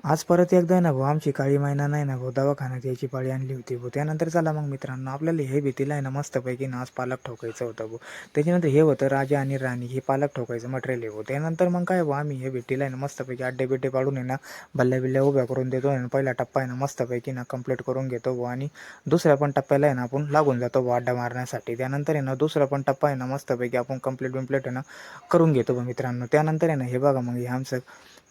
आज परत एकदा आहे ना भाऊ आमची काळी मैना नाही ना भाऊ दवाखान्यात यायची पाळी आणली होती भाऊ. त्यानंतर चला मग मित्रांनो आपल्याला हे भीतीला आहे ना मस्तपैकी ना आज पालक ठोकायचं होतं भाऊ. त्याच्यानंतर हे होतं राजा आणि राणी हे पालक ठोकायचं मटेरियल आहे भाऊ. त्यानंतर मग काय भाऊ आम्ही हे भीतीला आहे ना मस्तपैकी अड्डे बिड्डे पाडून आहे ना बल्ल्या बिल्ल्या उभ्या करून देतो आणि पहिला टप्पा आहे ना मस्तपैकी ना कंप्लीट करून घेतो भाऊ. आणि दुसऱ्या पण टप्प्याला आहे ना आपण लागून जातो भाऊ अड्डा मारण्यासाठी. त्यानंतर आहे ना दुसरा पण टप्पा आहे ना मस्तपैकी आपण कंप्लीट आहे ना करून घेतो भाऊ मित्रांनो. त्यानंतर आहे ना हे बघा मग हे आमचं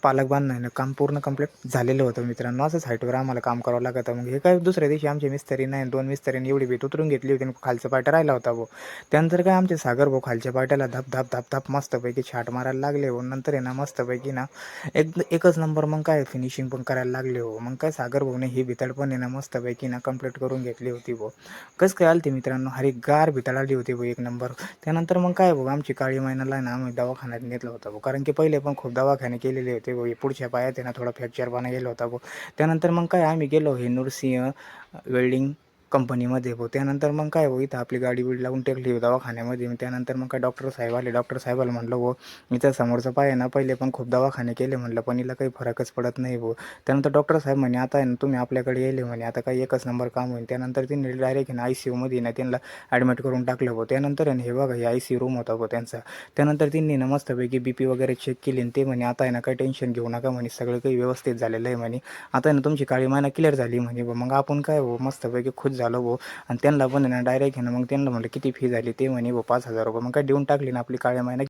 पालक बांधणं आहे ना काम पूर्ण कंप्लीट झालेलं होतं मित्रांनो. असंच हाईटवर आम्हाला काम करावं लागतं. मग हे काय दुसऱ्या दिवशी आमचे मिस्त्री नाही 2 मिस्त्रींनी एवढी भीत उतरून घेतली होती आणि खालचा पाटा राहिला होता भाऊ. त्यानंतर काय आमचे सागर भाऊ खालच्या पाट्याला धप धप धप धप मस्तपैकी छाट मारायला लागले हो. नंतर आहे ना मस्तपैकी ना एकच नंबर मग काय फिनिशिंग पण करायला लागले हो. मग काय सागर भाऊने ही भितड पण आहे ना मस्तपैकी ना कंप्लीट करून घेतली होती भाऊ. कसं काय आली मित्रांनो हरी गार भितड आली होती भाऊ एक नंबर. त्यानंतर मग काय भाऊ आमची काळी मैनाला ना आम्ही दवाखान्यात नेलं होतं भाऊ. कारण की पहिले पण खूप दवाखाने केलेले होते भाऊ. पुढच्या पायात आहे ना थोडा फ्रॅक्चरपणा गेला होता भाऊ. त्यानंतर मग काय आम्ही गेलो हे नूरसिंह वेल्डिंग कंपनीमध्ये भाऊ. त्यानंतर मग काय भाऊ इथं आपली गाडी बिडी लावून टाकली दवाखान्यामध्ये. त्यानंतर मग काय डॉक्टर साहेब आले. डॉक्टर साहेबाला म्हटलं भाऊ इथं समोरचं पाय आहे ना पहिले पण खूप दवाखाने केले म्हटलं पण हिला काही फरकच पडत नाही भाऊ. त्यानंतर डॉक्टर साहेब म्हणे आता आहे ना तुम्ही आपल्याकडे येले म्हणे आता काही एकच नंबर काम होईल. त्यानंतर त्यांनी डायरेक्ट ना ICUमध्ये ना त्यांना ॲडमिट करून टाकलं भाऊ. त्यानंतर हे बघा हे ICU रूम होता भाऊ त्यांचा. त्यानंतर त्यांनी ना मस्तपैकी BP वगैरे चेक केली आणि ते म्हणे आता आहे ना काही टेन्शन घेऊ नका म्हणे सगळं काही व्यवस्थित झालेलं आहे म्हणे. आता आहे ना तुमची काळी मैना क्लिअर झाली म्हणे भाऊ. मग आपण काय भाऊ मस्तपैकी खुश झालो भाऊ. आणि त्यांना पण आहे ना डायरेक्ट आहे ना मग त्यांना म्हटलं किती फी झाली ते म्हणे भाऊ ₹5,000 मग काय देऊन टाकली ना आपली काळी मैना